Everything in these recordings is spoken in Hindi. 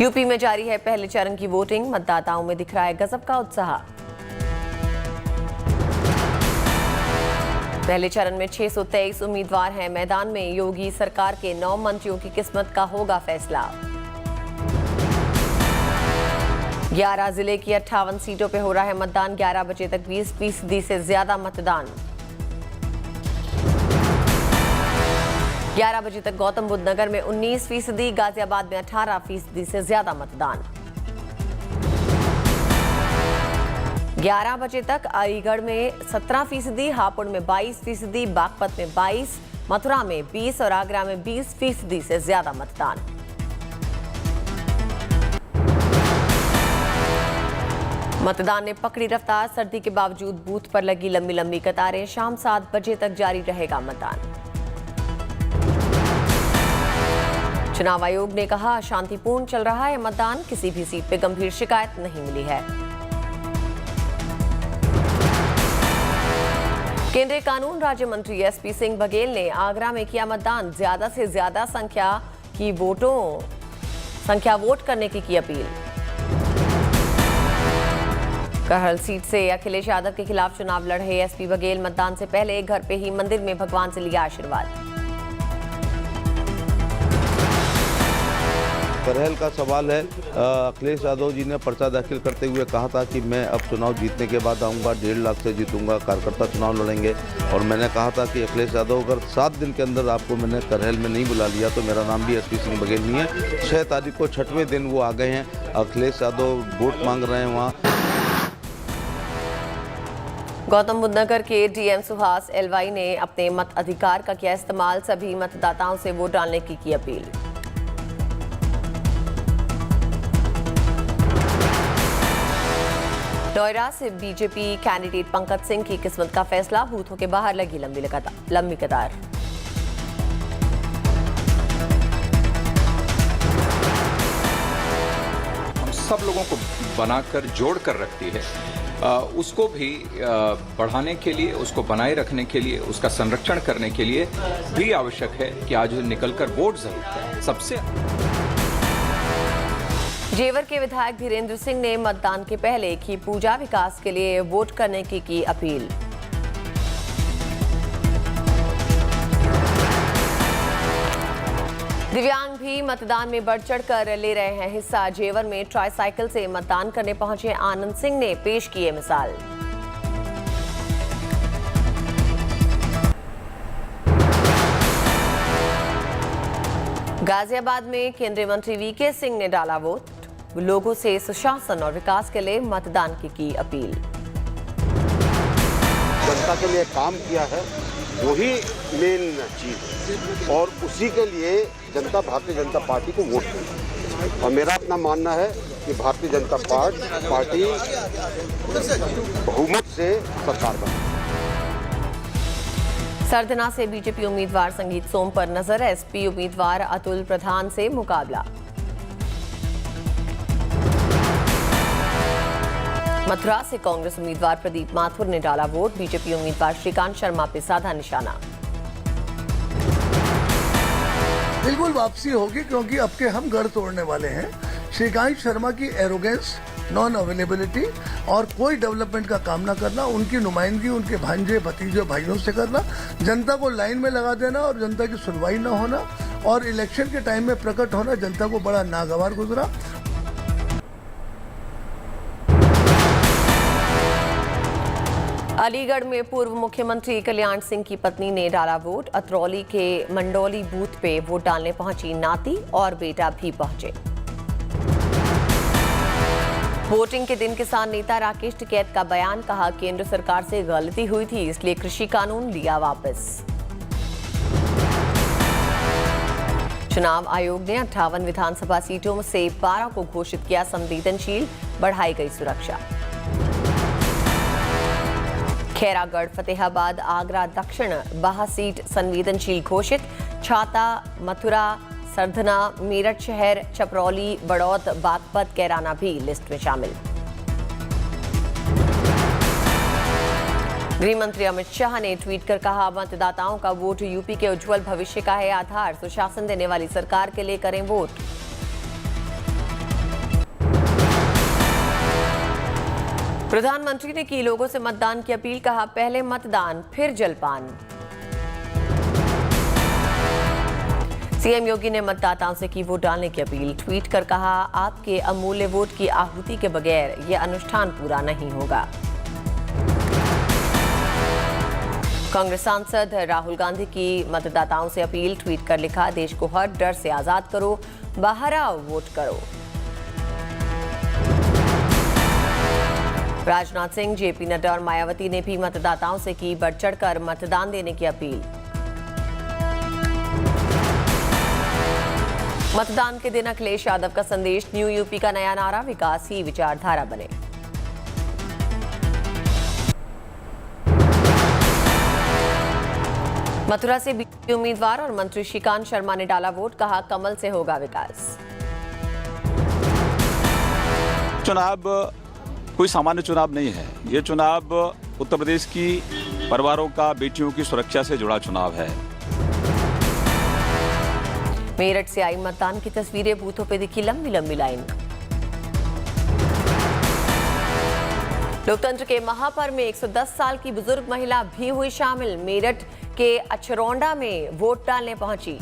यूपी में जारी है पहले चरण की वोटिंग, मतदाताओं में दिख रहा है गजब का उत्साह। पहले चरण में 623 उम्मीदवार हैं मैदान में। योगी सरकार के 9 मंत्रियों की किस्मत का होगा फैसला। 11 जिले की 58 सीटों पे हो रहा है मतदान। 11 बजे तक 20% से ज्यादा मतदान। 11 बजे तक गौतम बुद्ध नगर में 19%, गाजियाबाद में 18% से ज्यादा मतदान। 11 बजे तक अलीगढ़ में 17%, हापुड़ में 22%, बागपत में 22%, मथुरा में 20% और आगरा में 20% से ज्यादा मतदान। मतदान ने पकड़ी रफ्तार। सर्दी के बावजूद बूथ पर लगी लंबी लंबी कतारें। शाम 7 बजे तक जारी रहेगा मतदान। चुनाव आयोग ने कहा शांतिपूर्ण चल रहा है मतदान। किसी भी सीट पे गंभीर शिकायत नहीं मिली है। केंद्रीय कानून राज्य मंत्री एसपी सिंह बघेल ने आगरा में किया मतदान। ज्यादा से ज्यादा संख्या वोट करने की अपील। कहल सीट से अखिलेश यादव के खिलाफ चुनाव लड़ रहे एसपी बघेल मतदान से पहले घर पे ही मंदिर में भगवान से लिया आशीर्वाद। करहल का सवाल है। अखिलेश यादव जी ने पर्चा दाखिल करते हुए कहा था कि मैं अब चुनाव जीतने के बाद आऊंगा, 1.5 लाख से जीतूंगा, कार्यकर्ता चुनाव लड़ेंगे। और मैंने कहा था कि अखिलेश यादव अगर 7 दिन के अंदर आपको मैंने करहल में नहीं बुला लिया तो मेरा नाम भी एसपी सिंह बघेल नहीं है। 6 तारीख को 6वें दिन वो आ गए हैं। अखिलेश यादव वोट मांग रहे हैं वहाँ। गौतम बुद्ध नगर के डीएम सुहास एलवाई ने अपने मत अधिकार का किया इस्तेमाल। सभी मतदाताओं से वोट डालने की अपील। नोएडा से बीजेपी कैंडिडेट पंकज सिंह की किस्मत का फैसला। बूथों के बाहर लगी लंबी कतार। हम सब लोगों को बनाकर जोड़कर रखती है। उसको भी बढ़ाने के लिए, उसको बनाए रखने के लिए, उसका संरक्षण करने के लिए भी आवश्यक है कि आज निकलकर वोट जरूर करें। सबसे जेवर के विधायक धीरेन्द्र सिंह ने मतदान के पहले की पूजा विकास के लिए वोट करने की अपील। दिव्यांग भी मतदान में बढ़ चढ़ कर ले रहे हैं हिस्सा। जेवर में ट्राईसाइकिल से मतदान करने पहुंचे आनंद सिंह ने पेश किए मिसाल। गाजियाबाद में केंद्रीय मंत्री वीके सिंह ने डाला वोट। लोगों से सुशासन और विकास के लिए मतदान की अपील। जनता के लिए काम किया है, वही मेन चीज है और उसी के लिए जनता भारतीय जनता पार्टी को वोट देगी। और मेरा अपना मानना है कि भारतीय जनता पार्टी बहुमत से सरकार बने। सरधना से बीजेपी उम्मीदवार संगीत सोम पर नजर। एसपी उम्मीदवार अतुल प्रधान से मुकाबला। मथुरा से कांग्रेस उम्मीदवार प्रदीप माथुर ने डाला वोट। बीजेपी उम्मीदवार श्रीकांत शर्मा पे साधा निशाना। बिल्कुल वापसी होगी क्योंकि अब के हम गढ़ तोड़ने वाले हैं। श्रीकांत शर्मा की एरोगेंस, नॉन अवेलेबिलिटी और कोई डेवलपमेंट का काम ना करना, उनकी नुमाइंदगी उनके भांजे भतीजे भाइयों से करना, जनता को लाइन में लगा देना और जनता की सुनवाई न होना और इलेक्शन के टाइम में प्रकट होना जनता को बड़ा नागवार गुजरा। अलीगढ़ में पूर्व मुख्यमंत्री कल्याण सिंह की पत्नी ने डाला वोट। अतरौली के मंडौली बूथ पे वोट डालने पहुंची नाती और बेटा भी पहुंचे। वोटिंग के दिन किसान नेता राकेश टिकैत का बयान। कहा केंद्र सरकार से गलती हुई थी इसलिए कृषि कानून लिया वापस। चुनाव आयोग ने 58 विधानसभा सीटों से 12 को घोषित किया संवेदनशील। बढ़ाई गई सुरक्षा। खैरागढ़, फतेहाबाद, आगरा दक्षिण 12 सीट संवेदनशील घोषित। छाता, मथुरा, सरधना, मेरठ शहर, चपरौली, बड़ौत, बागपत, कैराना भी लिस्ट में शामिल। गृह मंत्री अमित शाह ने ट्वीट कर कहा मतदाताओं का वोट यूपी के उज्जवल भविष्य का है आधार। सुशासन देने वाली सरकार के लिए करें वोट। प्रधानमंत्री ने की लोगों से मतदान की अपील, कहा पहले मतदान फिर जलपान। सीएम योगी ने मतदाताओं से की वोट डालने की अपील, ट्वीट कर कहा आपके अमूल्य वोट की आहुति के बगैर यह अनुष्ठान पूरा नहीं होगा। कांग्रेस सांसद राहुल गांधी की मतदाताओं से अपील, ट्वीट कर लिखा देश को हर डर से आजाद करो, बाहर आओ वोट करो। राजनाथ सिंह, जेपी नड्डा और मायावती ने भी मतदाताओं से की बढ़ चढ़कर मतदान देने की अपील। मतदान के दिन अखिलेश यादव का संदेश, न्यू यूपी का नया नारा, विकास ही विचारधारा बने। मथुरा से बीजेपी उम्मीदवार और मंत्री श्रीकांत शर्मा ने डाला वोट, कहा कमल से होगा विकास। चुनाव कोई सामान्य चुनाव नहीं है, ये चुनाव उत्तर प्रदेश की परिवारों का, बेटियों की सुरक्षा से जुड़ा चुनाव है। मेरठ से आई मतदान की तस्वीरें, बूथों पे दिखी लंबी लंबी लाइन। लोकतंत्र के महापर्व में 110 साल की बुजुर्ग महिला भी हुई शामिल, मेरठ के अचरौंडा में वोट डालने पहुंची।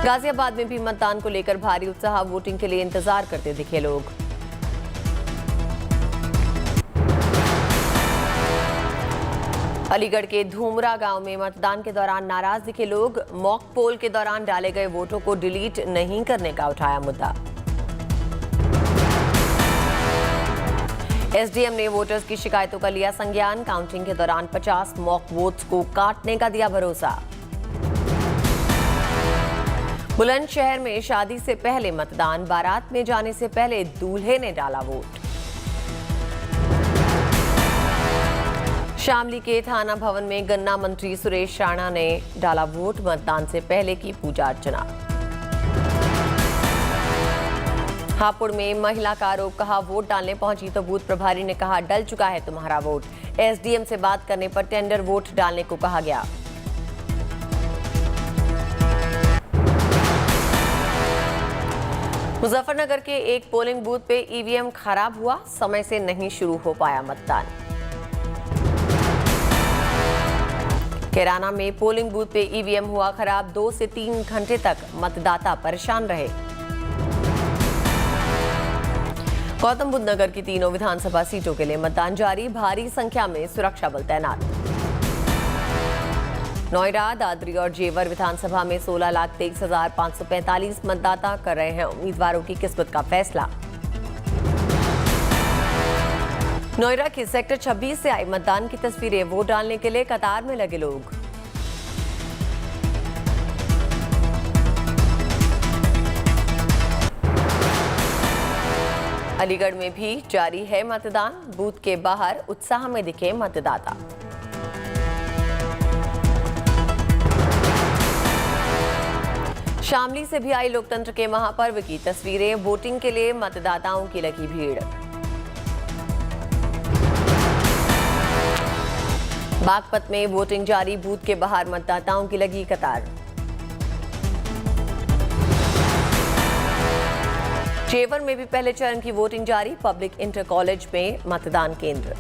गाजियाबाद में भी मतदान को लेकर भारी उत्साह, वोटिंग के लिए इंतजार करते दिखे लोग। अलीगढ़ के धूमरा गांव में मतदान के दौरान नाराज दिखे लोग, मॉक पोल के दौरान डाले गए वोटों को डिलीट नहीं करने का उठाया मुद्दा। एसडीएम ने वोटर्स की शिकायतों का लिया संज्ञान, काउंटिंग के दौरान 50 मॉक वोट्स को काटने का दिया भरोसा। बुलंदशहर में शादी से पहले मतदान, बारात में जाने से पहले दूल्हे ने डाला वोट। शामली के थाना भवन में गन्ना मंत्री सुरेश राणा ने डाला वोट, मतदान से पहले की पूजा अर्चना। हापुड़ में महिला का आरोप, कहा वोट डालने पहुंची तो बूथ प्रभारी ने कहा डल चुका है तुम्हारा वोट। एसडीएम से बात करने पर टेंडर वोट डालने को कहा गया। मुजफ्फरनगर के एक पोलिंग बूथ पे ईवीएम खराब हुआ, समय से नहीं शुरू हो पाया मतदान। कैराना में पोलिंग बूथ पे ईवीएम हुआ खराब, 2 से 3 घंटे तक मतदाता परेशान रहे। गौतम बुद्ध नगर की तीनों विधानसभा सीटों के लिए मतदान जारी, भारी संख्या में सुरक्षा बल तैनात। नोएडा, दादरी और जेवर विधानसभा में 16,23,545 मतदाता कर रहे हैं उम्मीदवारों की किस्मत का फैसला। नोएडा के सेक्टर 26 से आई मतदान की तस्वीरें, वोट डालने के लिए कतार में लगे लोग। अलीगढ़ में भी जारी है मतदान, बूथ के बाहर उत्साह में दिखे मतदाता। शामली से भी आई लोकतंत्र के महापर्व की तस्वीरें, वोटिंग के लिए मतदाताओं की लगी भीड़। बागपत में वोटिंग जारी, बूथ के बाहर मतदाताओं की लगी कतार। जेवर में भी पहले चरण की वोटिंग जारी, पब्लिक इंटर कॉलेज में मतदान केंद्र।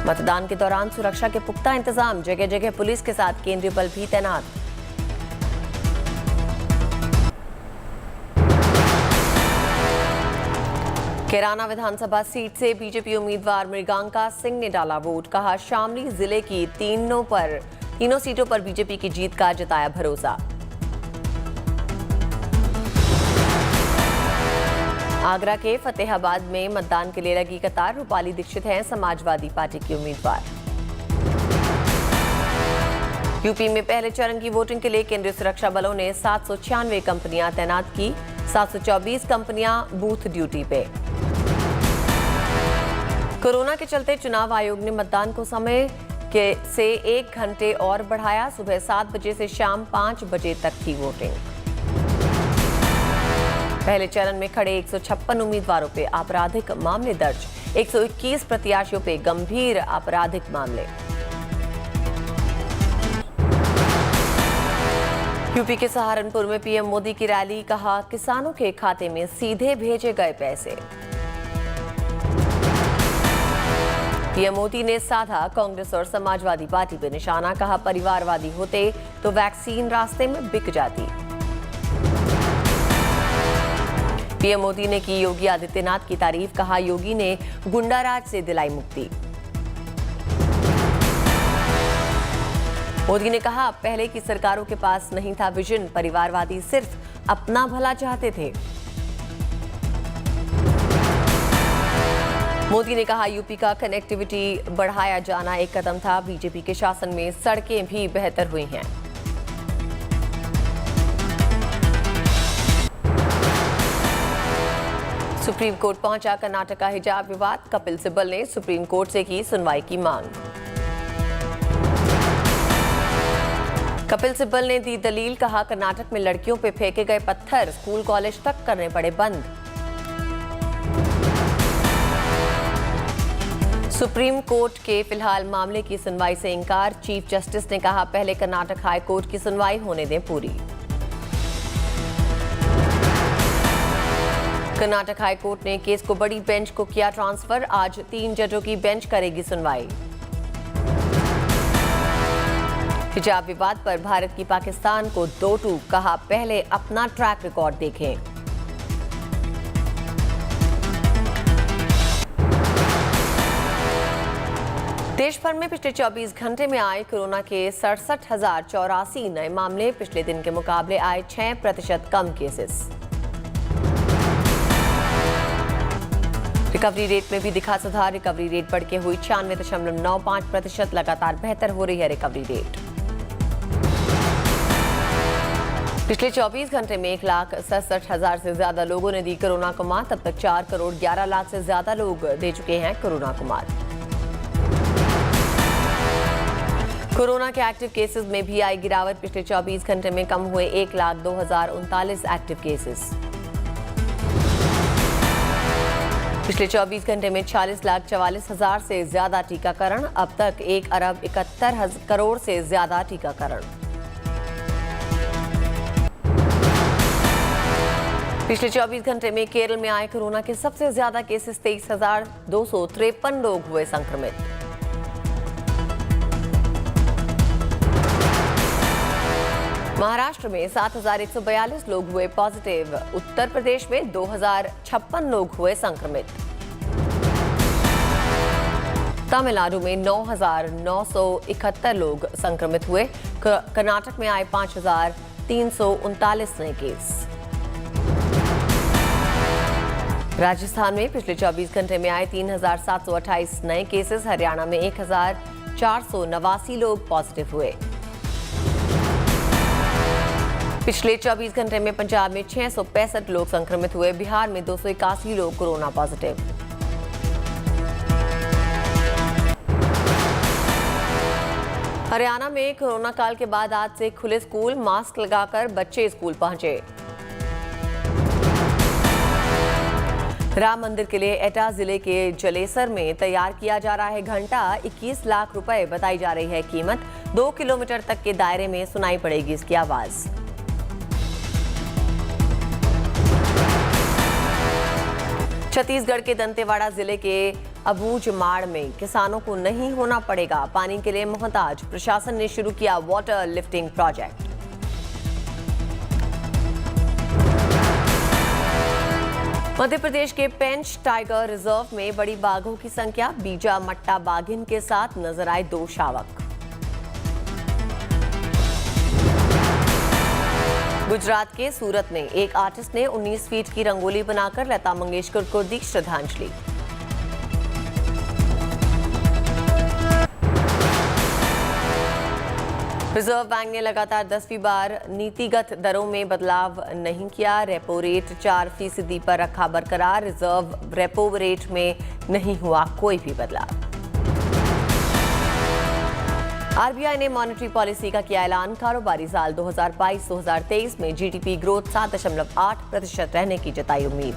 मतदान के दौरान सुरक्षा के पुख्ता इंतजाम, जगह जगह पुलिस के साथ केंद्रीय बल भी तैनात। कैराना विधानसभा सीट से बीजेपी उम्मीदवार मृगांका सिंह ने डाला वोट, कहा शामली जिले की तीनों सीटों पर बीजेपी की जीत का जताया भरोसा। आगरा के फतेहाबाद में मतदान के लिए लगी कतार, रूपाली दीक्षित हैं समाजवादी पार्टी की उम्मीदवार। यूपी में पहले चरण की वोटिंग के लिए केंद्रीय सुरक्षा बलों ने 796 कंपनियां तैनात की, 724 कंपनियां बूथ ड्यूटी पे। कोरोना के चलते चुनाव आयोग ने मतदान को समय से 1 घंटे और बढ़ाया, सुबह 7 बजे से शाम 5 बजे तक की वोटिंग। पहले चरण में खड़े 156 उम्मीदवारों पे आपराधिक मामले दर्ज, 121 प्रत्याशियों पे गंभीर आपराधिक मामले। यूपी के सहारनपुर में पीएम मोदी की रैली, कहा किसानों के खाते में सीधे भेजे गए पैसे। पीएम मोदी ने साधा कांग्रेस और समाजवादी पार्टी पर निशाना, कहा परिवारवादी होते तो वैक्सीन रास्ते में बिक जाती। पीएम मोदी ने की योगी आदित्यनाथ की तारीफ, कहा योगी ने गुंडाराज से दिलाई मुक्ति। मोदी ने कहा पहले की सरकारों के पास नहीं था विजन, परिवारवादी सिर्फ अपना भला चाहते थे। मोदी ने कहा यूपी का कनेक्टिविटी बढ़ाया जाना एक कदम था, बीजेपी के शासन में सड़कें भी बेहतर हुई हैं। सुप्रीम कोर्ट पहुंचा कर्नाटक का हिजाब विवाद, कपिल सिब्बल ने सुप्रीम कोर्ट से की सुनवाई की मांग। कपिल सिब्बल ने दी दलील, कहा कर्नाटक में लड़कियों पे फेंके गए पत्थर स्कूल कॉलेज तक करने पड़े बंद। सुप्रीम कोर्ट के फिलहाल मामले की सुनवाई से इंकार, चीफ जस्टिस ने कहा पहले कर्नाटक हाई कोर्ट की सुनवाई होने दें पूरी। कर्नाटक हाई कोर्ट ने केस को बड़ी बेंच को किया ट्रांसफर, आज 3 जजों की बेंच करेगी सुनवाई। हिजाब विवाद पर भारत की पाकिस्तान को 2-2, कहा पहले अपना ट्रैक रिकॉर्ड देखें। देश भर में पिछले 24 घंटे में आए कोरोना के 67,084 नए मामले, पिछले दिन के मुकाबले आए 6% कम केसेस। रिकवरी रेट में भी दिखा सुधार, रिकवरी रेट बढ़ के हुई 96.95%, लगातार बेहतर हो रही है रिकवरी रेट। पिछले 24 घंटे में 1,67,000 से ज्यादा लोगों ने दी कोरोना को मात, अब तक 4 करोड़ 11 लाख से ज्यादा लोग दे चुके हैं कोरोना को मात। कोरोना के एक्टिव केसेस में भी आई गिरावट, पिछले 24 घंटे में कम हुए 1,02,039 एक्टिव केसेस। पिछले 24 घंटे में 40,44,000 से ज्यादा टीकाकरण, अब तक 1,71 करोड़ से ज्यादा टीकाकरण। पिछले 24 घंटे में केरल में आए कोरोना के सबसे ज्यादा केसेस, 23,253 लोग हुए संक्रमित। महाराष्ट्र में 7,142 लोग हुए पॉजिटिव, उत्तर प्रदेश में 2,056 लोग हुए संक्रमित। तमिलनाडु में 9,971 लोग संक्रमित हुए, कर्नाटक में आए 5,339 नए केस। राजस्थान में पिछले 24 घंटे में आए 3,728 नए केसेस, हरियाणा में 1,489 लोग पॉजिटिव हुए। पिछले 24 घंटे में पंजाब में 665 लोग संक्रमित हुए, बिहार में 281 लोग कोरोना पॉजिटिव। हरियाणा में कोरोना काल के बाद आज से खुले स्कूल, मास्क लगाकर बच्चे स्कूल पहुंचे। राम मंदिर के लिए एटा जिले के जलेसर में तैयार किया जा रहा है घंटा, 21 लाख रुपए बताई जा रही है कीमत, 2 किलोमीटर तक के दायरे में सुनाई पड़ेगी इसकी आवाज। छत्तीसगढ़ के दंतेवाड़ा जिले के अबूझमाड़ में किसानों को नहीं होना पड़ेगा पानी के लिए मोहताज, प्रशासन ने शुरू किया water lifting project. Madhya Pradesh के पेंच टाइगर रिजर्व में बड़ी बाघों की संख्या, बीजा मट्टा बाघिन के साथ नजर आए 2 शावक। गुजरात के सूरत में एक आर्टिस्ट ने 19 फीट की रंगोली बनाकर लता मंगेशकर को दी श्रद्धांजलि। रिजर्व बैंक ने लगातार 10वीं बार नीतिगत दरों में बदलाव नहीं किया, रेपो रेट 4% पर रखा बरकरार, रिजर्व रेपो रेट में नहीं हुआ कोई भी बदलाव। आरबीआई ने मॉनेटरी पॉलिसी का किया ऐलान, कारोबारी साल 2022-2023 में जीडीपी ग्रोथ 7.8% रहने की जताई उम्मीद।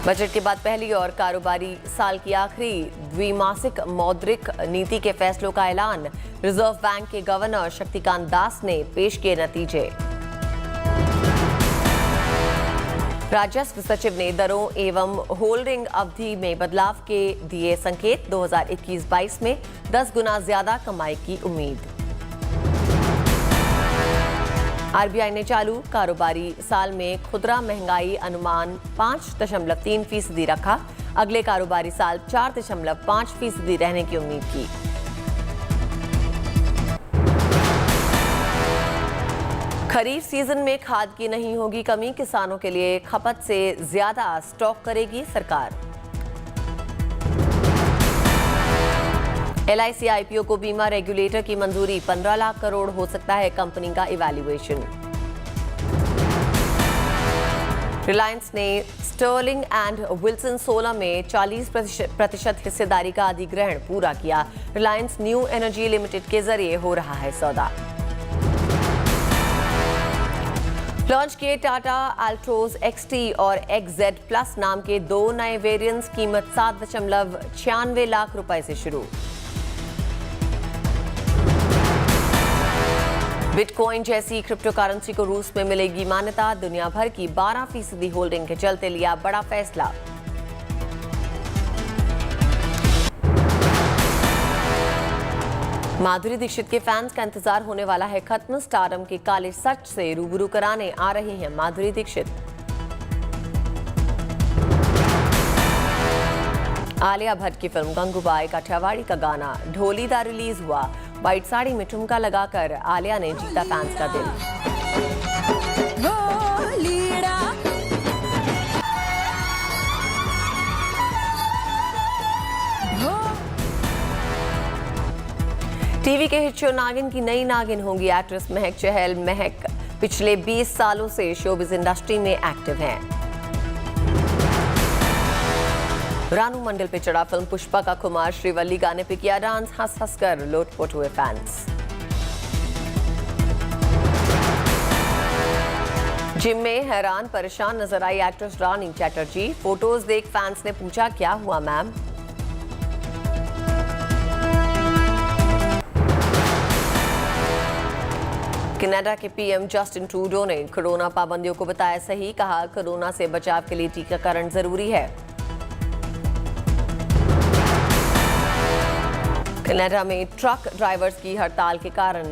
बजट के बाद पहली और कारोबारी साल की आखिरी द्विमासिक मौद्रिक नीति के फैसलों का ऐलान। रिजर्व बैंक के गवर्नर शक्तिकांत दास ने पेश किए नतीजे। राजस्व सचिव ने दरों एवं होल्डिंग अवधि में बदलाव के दिए संकेत। 2021-22 में 10 गुना ज्यादा कमाई की उम्मीद। आरबीआई ने चालू कारोबारी साल में खुदरा महंगाई अनुमान 5.3% रखा। अगले कारोबारी साल 4.5% रहने की उम्मीद की। खरीफ सीजन में खाद की नहीं होगी कमी। किसानों के लिए खपत से ज्यादा स्टॉक करेगी सरकार। LIC IPO को बीमा रेगुलेटर की मंजूरी। 15 लाख करोड़ हो सकता है कंपनी का इवैल्यूएशन। रिलायंस ने स्टर्लिंग एंड विल्सन सोलर में 40% हिस्सेदारी का अधिग्रहण पूरा किया। रिलायंस न्यू एनर्जी लिमिटेड के जरिए हो रहा है सौदा। लॉन्च किए टाटा अल्ट्रोज XT और XZ प्लस नाम के 2 नए वेरिएंट्स। कीमत 7.96 लाख रुपए से शुरू। बिटकॉइन जैसी क्रिप्टो करेंसी को रूस में मिलेगी मान्यता। दुनिया भर की 12% होल्डिंग के चलते लिया बड़ा फैसला। माधुरी दीक्षित के फैंस का इंतजार होने वाला है खत्म। स्टारडम के काले सच से रूबरू कराने आ रही हैं माधुरी दीक्षित। आलिया भट्ट की फिल्म गंगूबाई काठियावाड़ी का गाना ढोलीदा रिलीज हुआ। व्हाइट साड़ी में ठुमका लगाकर आलिया ने जीता फैंस का दिल। टीवी के हिट शो नागिन की नई नागिन होंगी एक्ट्रेस महक चहल। महक पिछले 20 सालों से शोबिज इंडस्ट्री में एक्टिव हैं। रानू मंडल पे चढ़ा फिल्म पुष्पा का कुमार श्रीवल्ली गाने पे किया डांस। हंस हंस कर लोटपोट हुए फैंस। जिम में हैरान परेशान नजर आई एक्ट्रेस रानी चैटर्जी। फोटोज देख फैंस ने पूछा क्या हुआ मैम। कनाडा के PM जस्टिन ट्रूडो ने कोरोना पाबंदियों को बताया सही। कहा कोरोना से बचाव के लिए टीकाकरण जरूरी है। कनाडा में ट्रक ड्राइवर्स की हड़ताल के कारण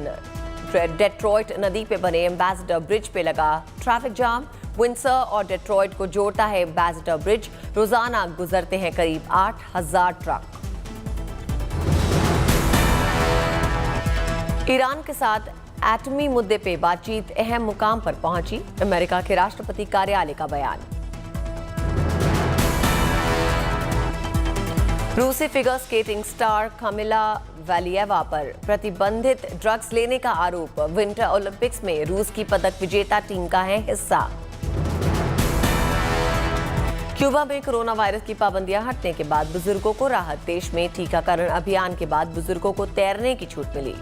डेट्रॉइट नदी पे बने एम्बेसडर ब्रिज पे लगा ट्रैफिक जाम। विंडसर और डेट्रॉइट को जोड़ता है एम्बेसडर ब्रिज। रोजाना गुजरते हैं करीब 8,000 ट्रक। ईरान के साथ एटमी मुद्दे पे बातचीत अहम मुकाम पर पहुंची। अमेरिका के राष्ट्रपति कार्यालय का बयान। रूसी फिगर स्केटिंग स्टार कामिला वालिएवा पर प्रतिबंधित ड्रग्स लेने का आरोप। विंटर ओलंपिक्स में रूस की पदक विजेता टीम का है हिस्सा। क्यूबा में कोरोना वायरस की पाबंदियां हटने के बाद बुजुर्गों को राहत। देश में टीकाकरण अभियान के बाद बुजुर्गों को तैरने की छूट मिली।